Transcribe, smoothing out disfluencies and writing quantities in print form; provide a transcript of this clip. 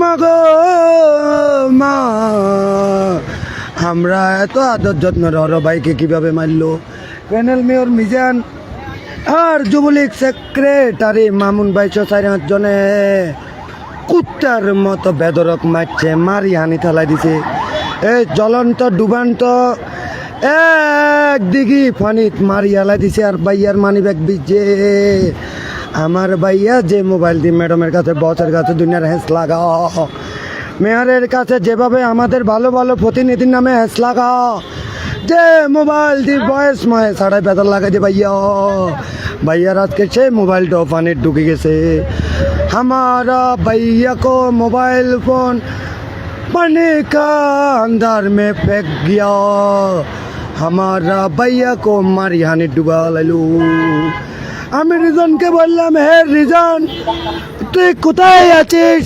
মাগো মা, আমরা এত আদর যত্ন রর ভাইকে কিভাবে মারলো প্যানেল মেয়র মিজান আর যুবলীগ সেক্রেটারি মামুন ভাই চার জনে কুত্তার মতো বেদরক মারছে, মারি হানি ঠেলাই দিছে। এই জ্বলন্ত ডুবান্ত একদিকে ফানিত মারি হালাই দিছে। আর ভাইয়ার মানি ব্যাগ বিজে আমার ভাইয়া যে মোবাইল দিয়ে ম্যাডামের কাছে বসের কাছে দুনিয়ার হ্যাঁস লাগা, মেয়রের কাছে যেভাবে আমাদের ভালো ভালো প্রতিনিধির নামে হ্যাঁস লাগা, যে মোবাইল দিয়ে বয়স ময়ে সাড়াই বেতন লাগাই দে ভাইয়ার আজকে সে মোবাইলটা পানির ঢুকে গেছে। हमारा भैया को मोबाइल फोन पानी का अंदर में फेंक गया, हमारा भैया को मारी हानि डुबा लालू। আমি রিজনকে বললাম, হে রিজন তুই কোথায় আছিস?